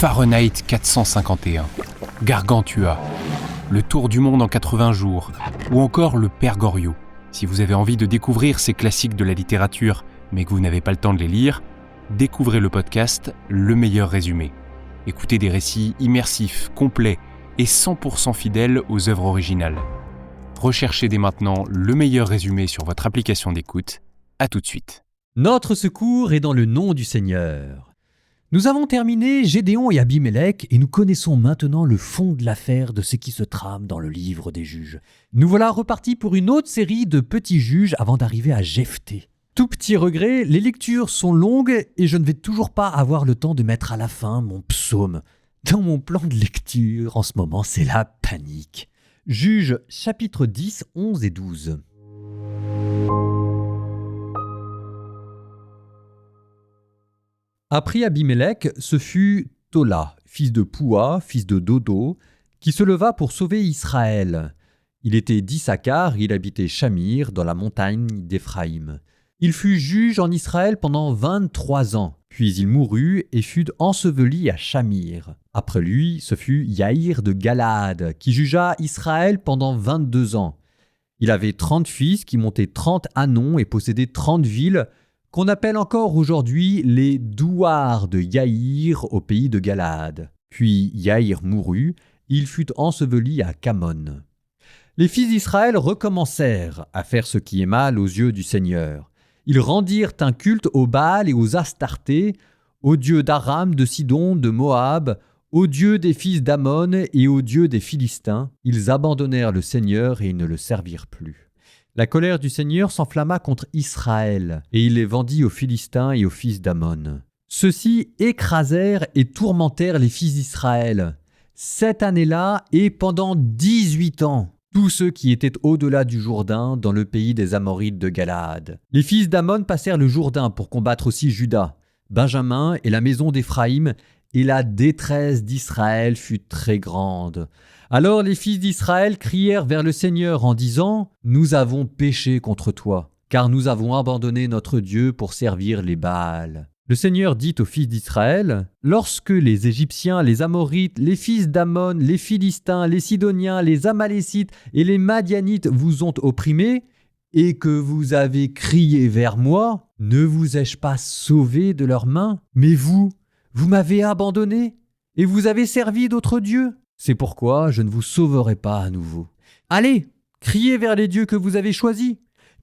Fahrenheit 451, Gargantua, Le Tour du monde en 80 jours, ou encore Le Père Goriot. Si vous avez envie de découvrir ces classiques de la littérature, mais que vous n'avez pas le temps de les lire, découvrez le podcast Le Meilleur Résumé. Écoutez des récits immersifs, complets et 100% fidèles aux œuvres originales. Recherchez dès maintenant Le Meilleur Résumé sur votre application d'écoute. À tout de suite. Notre secours est dans le nom du Seigneur. Nous avons terminé Gédéon et Abimélec et nous connaissons maintenant le fond de l'affaire de ce qui se trame dans le livre des juges. Nous voilà repartis pour une autre série de petits juges avant d'arriver à Jephté. Tout petit regret, les lectures sont longues et je ne vais toujours pas avoir le temps de mettre à la fin mon psaume. Dans mon plan de lecture, en ce moment, c'est la panique. Juges, chapitres 10, 11 et 12. Après Abimélec, ce fut Tola, fils de Poua, fils de Dodo, qui se leva pour sauver Israël. Il était d'Issachar, il habitait Shamir, dans la montagne d'Éphraïm. Il fut juge en Israël pendant 23 ans, puis il mourut et fut enseveli à Shamir. Après lui, ce fut Yaïr de Galaad, qui jugea Israël pendant 22 ans. Il avait 30 fils qui montaient 30 ânons et possédaient 30 villes, qu'on appelle encore aujourd'hui les douars de Yaïr au pays de Galaad. Puis Yaïr mourut, il fut enseveli à Camon. Les fils d'Israël recommencèrent à faire ce qui est mal aux yeux du Seigneur. Ils rendirent un culte aux Baal et aux Astartés, aux dieux d'Aram, de Sidon, de Moab, aux dieux des fils d'Ammon et aux dieux des Philistins. Ils abandonnèrent le Seigneur et ils ne le servirent plus. La colère du Seigneur s'enflamma contre Israël, et il les vendit aux Philistins et aux fils d'Ammon. Ceux-ci écrasèrent et tourmentèrent les fils d'Israël. Cette année-là, et pendant 18 ans, tous ceux qui étaient au-delà du Jourdain, dans le pays des Amorites de Galaad. Les fils d'Ammon passèrent le Jourdain pour combattre aussi Juda, Benjamin et la maison d'Éphraïm, et la détresse d'Israël fut très grande. Alors les fils d'Israël crièrent vers le Seigneur en disant « Nous avons péché contre toi, car nous avons abandonné notre Dieu pour servir les Baals. » Le Seigneur dit aux fils d'Israël « Lorsque les Égyptiens, les Amorites, les fils d'Ammon, les Philistins, les Sidoniens, les Amalécites et les Madianites vous ont opprimés, et que vous avez crié vers moi, ne vous ai-je pas sauvé de leurs mains? Mais vous m'avez abandonné, et vous avez servi d'autres dieux. C'est pourquoi je ne vous sauverai pas à nouveau. Allez, criez vers les dieux que vous avez choisis,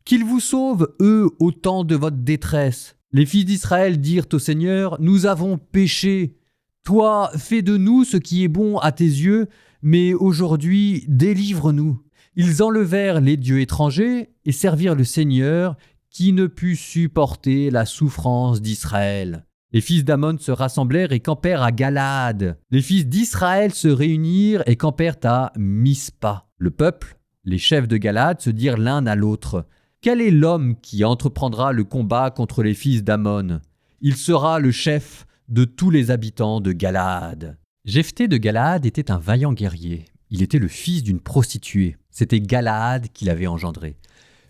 qu'ils vous sauvent, eux, au temps de votre détresse. » Les fils d'Israël dirent au Seigneur, « Nous avons péché. Toi, fais de nous ce qui est bon à tes yeux, mais aujourd'hui, délivre-nous. » Ils enlevèrent les dieux étrangers et servirent le Seigneur, qui ne put supporter la souffrance d'Israël. Les fils d'Ammon se rassemblèrent et campèrent à Galaad. Les fils d'Israël se réunirent et campèrent à Mispa. Le peuple, les chefs de Galaad, se dirent l'un à l'autre « Quel est l'homme qui entreprendra le combat contre les fils d'Ammon? Il sera le chef de tous les habitants de Galaad. » Jephté de Galaad était un vaillant guerrier. Il était le fils d'une prostituée. C'était Galaad qui l'avait engendré.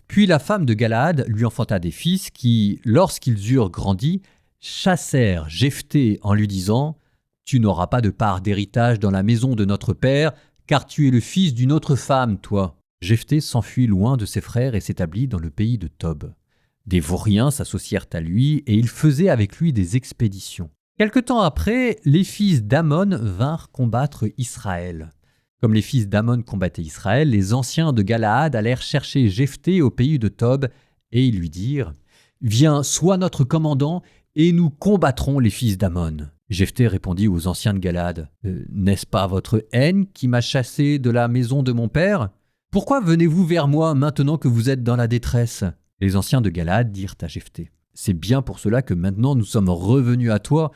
Puis la femme de Galaad lui enfanta des fils qui, lorsqu'ils eurent grandi, chassèrent Jephté en lui disant « Tu n'auras pas de part d'héritage dans la maison de notre père, car tu es le fils d'une autre femme, toi. » Jephté s'enfuit loin de ses frères et s'établit dans le pays de Tob. Des vauriens s'associèrent à lui et ils faisaient avec lui des expéditions. Quelque temps après, les fils d'Ammon vinrent combattre Israël. Comme les fils d'Ammon combattaient Israël, les anciens de Galaad allèrent chercher Jephté au pays de Tob et ils lui dirent « Viens, sois notre commandant et nous combattrons les fils d'Ammon. » Jephté répondit aux anciens de Galaad « N'est-ce pas votre haine qui m'a chassé de la maison de mon père? Pourquoi venez-vous vers moi maintenant que vous êtes dans la détresse ?» Les anciens de Galaad dirent à Jephté « C'est bien pour cela que maintenant nous sommes revenus à toi,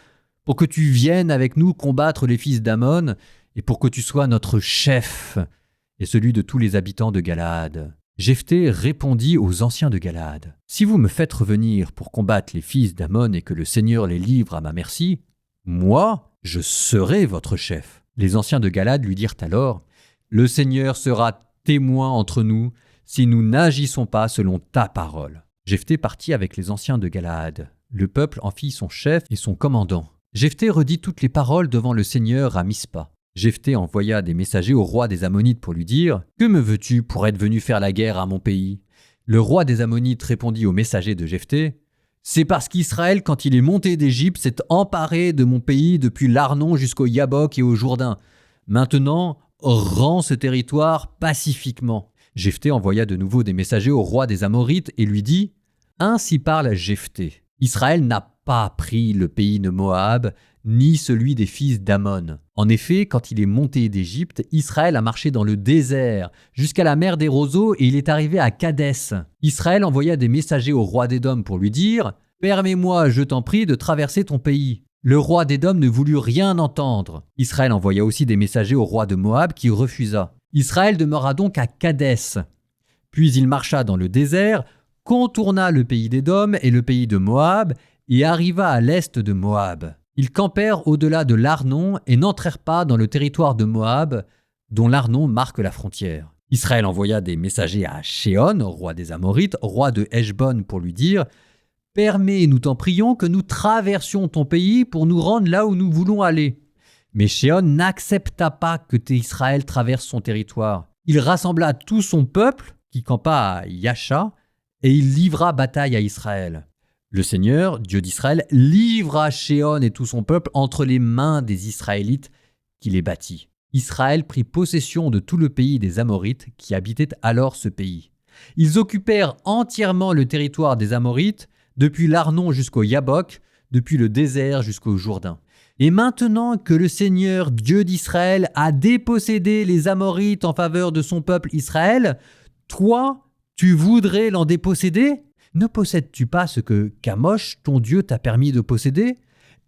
pour que tu viennes avec nous combattre les fils d'Ammon et pour que tu sois notre chef et celui de tous les habitants de Galaad. » Jephté répondit aux anciens de Galaad « Si vous me faites revenir pour combattre les fils d'Ammon et que le Seigneur les livre à ma merci, moi, je serai votre chef. » Les anciens de Galaad lui dirent alors « Le Seigneur sera témoin entre nous si nous n'agissons pas selon ta parole. » Jephté partit avec les anciens de Galaad. Le peuple en fit son chef et son commandant. Jephthé redit toutes les paroles devant le Seigneur à Mispa. Jephthé envoya des messagers au roi des Ammonites pour lui dire « Que me veux-tu pour être venu faire la guerre à mon pays ?» Le roi des Ammonites répondit aux messagers de Jephthé « C'est parce qu'Israël, quand il est monté d'Égypte, s'est emparé de mon pays depuis l'Arnon jusqu'au Yabok et au Jourdain. Maintenant, rends ce territoire pacifiquement. » Jephthé envoya de nouveau des messagers au roi des Amorites et lui dit « Ainsi parle Jephthé. Israël n'a pas pris le pays de Moab, ni celui des fils d'Ammon. En effet, quand il est monté d'Égypte, Israël a marché dans le désert, jusqu'à la mer des roseaux, et il est arrivé à Kadès. Israël envoya des messagers au roi d'Édom pour lui dire « Permets-moi, je t'en prie, de traverser ton pays. » Le roi d'Édom ne voulut rien entendre. Israël envoya aussi des messagers au roi de Moab qui refusa. Israël demeura donc à Kadès. Puis il marcha dans le désert, contourna le pays d'Édom et le pays de Moab, et arriva à l'est de Moab. Ils campèrent au-delà de l'Arnon et n'entrèrent pas dans le territoire de Moab, dont l'Arnon marque la frontière. Israël envoya des messagers à Shéon, roi des Amorites, roi de Heshbon, pour lui dire « Permets, nous t'en prions, que nous traversions ton pays pour nous rendre là où nous voulons aller. » Mais Shéon n'accepta pas que Israël traverse son territoire. Il rassembla tout son peuple, qui campa à Yacha, et il livra bataille à Israël. Le Seigneur, Dieu d'Israël, livra Shéon et tout son peuple entre les mains des Israélites qui les battit. Israël prit possession de tout le pays des Amorites qui habitaient alors ce pays. Ils occupèrent entièrement le territoire des Amorites, depuis l'Arnon jusqu'au Yabok, depuis le désert jusqu'au Jourdain. Et maintenant que le Seigneur, Dieu d'Israël, a dépossédé les Amorites en faveur de son peuple Israël, toi, tu voudrais l'en déposséder ? Ne possèdes-tu pas ce que Kamosh, ton Dieu, t'a permis de posséder ?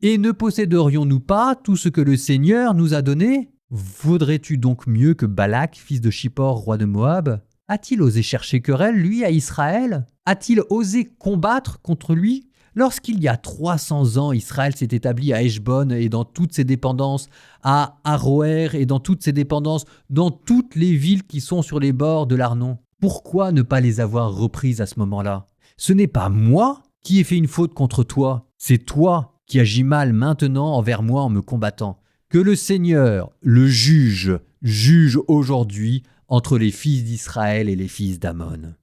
Et ne posséderions-nous pas tout ce que le Seigneur nous a donné ? Vaudrais-tu donc mieux que Balak, fils de Chippor, roi de Moab ? A-t-il osé chercher querelle, lui, à Israël ? A-t-il osé combattre contre lui ? Lorsqu'il y a 300 ans, Israël s'est établi à Heshbon et dans toutes ses dépendances, à Aroër et dans toutes ses dépendances, dans toutes les villes qui sont sur les bords de l'Arnon. Pourquoi ne pas les avoir reprises à ce moment-là ? Ce n'est pas moi qui ai fait une faute contre toi, c'est toi qui agis mal maintenant envers moi en me combattant. Que le Seigneur, le juge aujourd'hui entre les fils d'Israël et les fils d'Ammon. »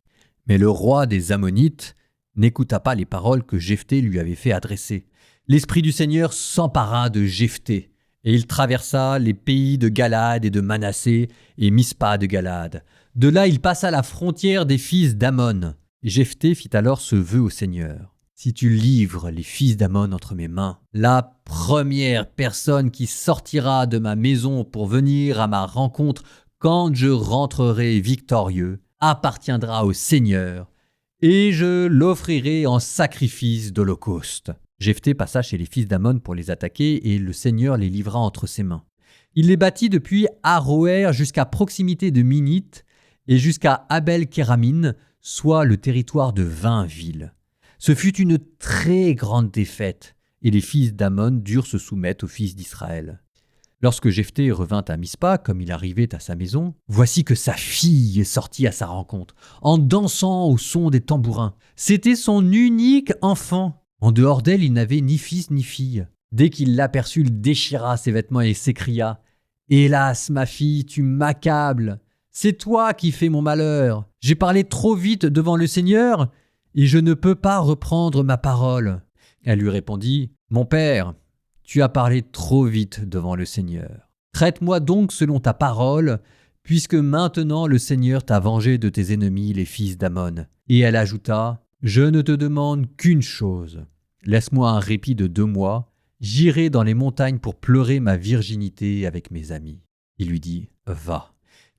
Mais le roi des Ammonites n'écouta pas les paroles que Jephthé lui avait fait adresser. L'esprit du Seigneur s'empara de Jephthé, et il traversa les pays de Galaad et de Manassé et Mispa de Galaad. De là, il passa la frontière des fils d'Ammon. Jephthé fit alors ce vœu au Seigneur. « Si tu livres les fils d'Ammon entre mes mains, la première personne qui sortira de ma maison pour venir à ma rencontre quand je rentrerai victorieux appartiendra au Seigneur, et je l'offrirai en sacrifice d'holocauste. » Jephthé passa chez les fils d'Ammon pour les attaquer, et le Seigneur les livra entre ses mains. Il les battit depuis Aroër jusqu'à proximité de Minite et jusqu'à Abel-Kéramine, soit le territoire de 20 villes. Ce fut une très grande défaite, et les fils d'Ammon durent se soumettre aux fils d'Israël. Lorsque Jephthé revint à Mispa, comme il arrivait à sa maison, voici que sa fille sortit à sa rencontre, en dansant au son des tambourins. C'était son unique enfant. En dehors d'elle, il n'avait ni fils ni fille. Dès qu'il l'aperçut, il déchira ses vêtements et s'écria « Hélas, ma fille, tu m'accables ! C'est toi qui fais mon malheur. J'ai parlé trop vite devant le Seigneur et je ne peux pas reprendre ma parole. » Elle lui répondit « Mon père, tu as parlé trop vite devant le Seigneur. Traite-moi donc selon ta parole, puisque maintenant le Seigneur t'a vengé de tes ennemis, les fils d'Ammon. » Et elle ajouta « Je ne te demande qu'une chose. Laisse-moi un répit de 2 mois. J'irai dans les montagnes pour pleurer ma virginité avec mes amis. » Il lui dit « Va. »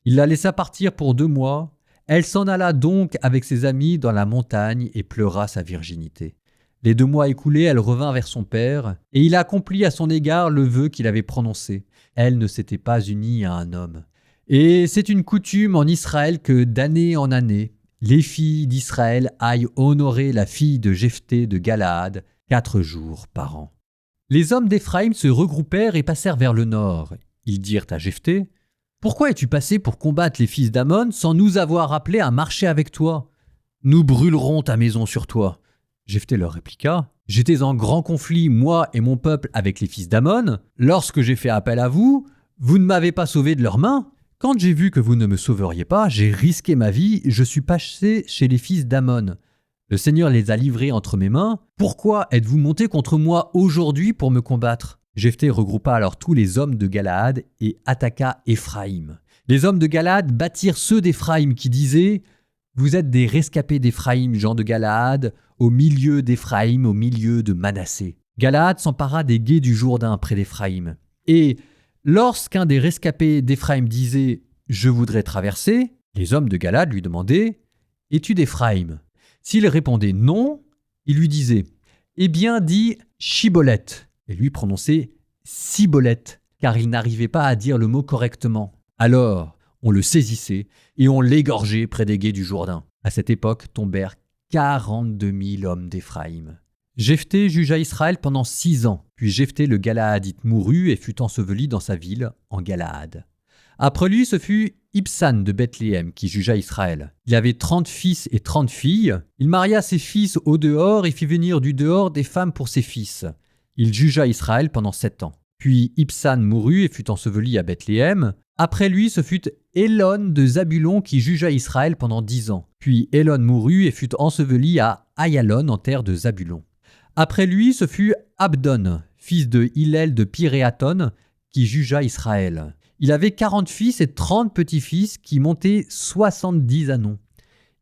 Il la laissa partir pour 2 mois. Elle s'en alla donc avec ses amis dans la montagne et pleura sa virginité. Les 2 mois écoulés, elle revint vers son père, et il accomplit à son égard le vœu qu'il avait prononcé. Elle ne s'était pas unie à un homme. Et c'est une coutume en Israël que d'année en année, les filles d'Israël aillent honorer la fille de Jephthé de Galaad 4 jours par an. Les hommes d'Éphraïm se regroupèrent et passèrent vers le nord. Ils dirent à Jephthé « Pourquoi es-tu passé pour combattre les fils d'Ammon sans nous avoir appelés à marcher avec toi ? Nous brûlerons ta maison sur toi. » Jephthé leur répliqua « J'étais en grand conflit, moi et mon peuple, avec les fils d'Ammon. Lorsque j'ai fait appel à vous, vous ne m'avez pas sauvé de leurs mains. Quand j'ai vu que vous ne me sauveriez pas, j'ai risqué ma vie, je suis passé chez les fils d'Ammon. Le Seigneur les a livrés entre mes mains. Pourquoi êtes-vous montés contre moi aujourd'hui pour me combattre ? Jephthé regroupa alors tous les hommes de Galaad et attaqua Éphraïm. Les hommes de Galaad battirent ceux d'Éphraïm qui disaient « Vous êtes des rescapés d'Éphraïm, gens de Galaad, au milieu d'Éphraïm, au milieu de Manassé. » Galaad s'empara des gués du Jourdain près d'Éphraïm. Et lorsqu'un des rescapés d'Éphraïm disait « Je voudrais traverser », les hommes de Galaad lui demandaient « Es-tu d'Éphraïm » S'il répondait non, il lui disait « Eh bien, dis Chiboleth » et lui prononçait Siboleth, car il n'arrivait pas à dire le mot correctement. Alors, on le saisissait et on l'égorgeait près des gués du Jourdain. À cette époque tombèrent 42 000 hommes d'Éphraïm. Jephthé jugea Israël pendant 6 ans, puis Jephthé le Galaadite mourut et fut enseveli dans sa ville, en Galaad. Après lui, ce fut Ibsan de Bethléem qui jugea Israël. Il avait 30 fils et 30 filles. Il maria ses fils au dehors et fit venir du dehors des femmes pour ses fils. Il jugea Israël pendant 7 ans. Puis Ibsan mourut et fut enseveli à Bethléem. Après lui, ce fut Élon de Zabulon qui jugea Israël pendant 10 ans. Puis Élon mourut et fut enseveli à Ayalon en terre de Zabulon. Après lui, ce fut Abdon, fils de Hillel de Piréaton, qui jugea Israël. Il avait 40 fils et 30 petits-fils qui montaient 70 anneaux.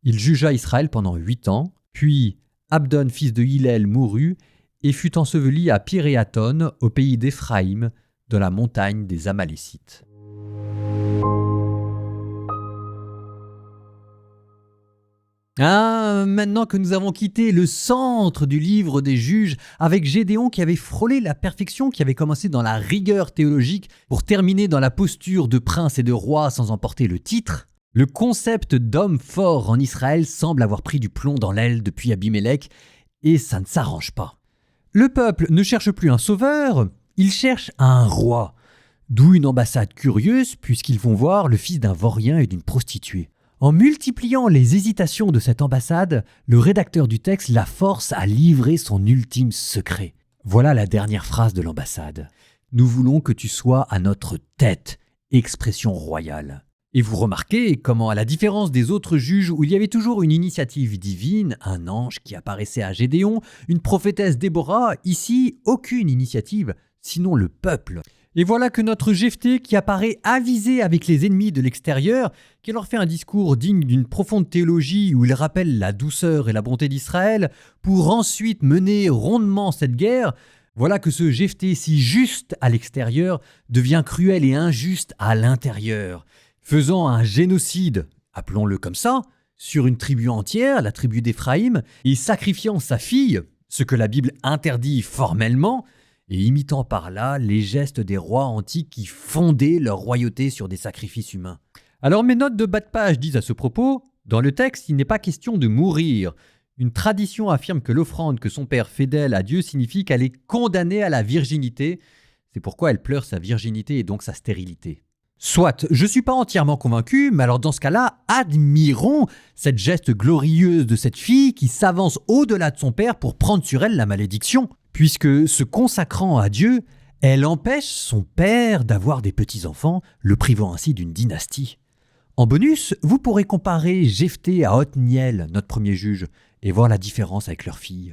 Il jugea Israël pendant 8 ans. Puis Abdon, fils de Hillel, mourut et fut enseveli à Piréaton, au pays d'Éphraïm, dans la montagne des Amalécites. Maintenant que nous avons quitté le centre du livre des juges avec Gédéon qui avait frôlé la perfection, qui avait commencé dans la rigueur théologique pour terminer dans la posture de prince et de roi sans emporter le titre, le concept d'homme fort en Israël semble avoir pris du plomb dans l'aile depuis Abimélec et ça ne s'arrange pas. Le peuple ne cherche plus un sauveur, il cherche un roi. D'où une ambassade curieuse puisqu'ils vont voir le fils d'un vaurien et d'une prostituée. En multipliant les hésitations de cette ambassade, le rédacteur du texte la force à livrer son ultime secret. Voilà la dernière phrase de l'ambassade. « Nous voulons que tu sois à notre tête », expression royale. Et vous remarquez comment, à la différence des autres juges où il y avait toujours une initiative divine, un ange qui apparaissait à Gédéon, une prophétesse Déborah, ici aucune initiative, sinon le peuple. Et voilà que notre Jephthé, qui apparaît avisé avec les ennemis de l'extérieur, qui leur fait un discours digne d'une profonde théologie où il rappelle la douceur et la bonté d'Israël, pour ensuite mener rondement cette guerre, voilà que ce Jephthé si juste à l'extérieur devient cruel et injuste à l'intérieur, faisant un génocide, appelons-le comme ça, sur une tribu entière, la tribu d'Éphraïm, et sacrifiant sa fille, ce que la Bible interdit formellement, et imitant par là les gestes des rois antiques qui fondaient leur royauté sur des sacrifices humains. Alors mes notes de bas de page disent à ce propos, dans le texte, il n'est pas question de mourir. Une tradition affirme que l'offrande que son père fait d'elle à Dieu signifie qu'elle est condamnée à la virginité. C'est pourquoi elle pleure sa virginité et donc sa stérilité. Soit, je ne suis pas entièrement convaincu, mais alors dans ce cas-là, admirons cette geste glorieuse de cette fille qui s'avance au-delà de son père pour prendre sur elle la malédiction. Puisque, se consacrant à Dieu, elle empêche son père d'avoir des petits-enfants, le privant ainsi d'une dynastie. En bonus, vous pourrez comparer Jephthé à Othniel, notre premier juge, et voir la différence avec leur fille.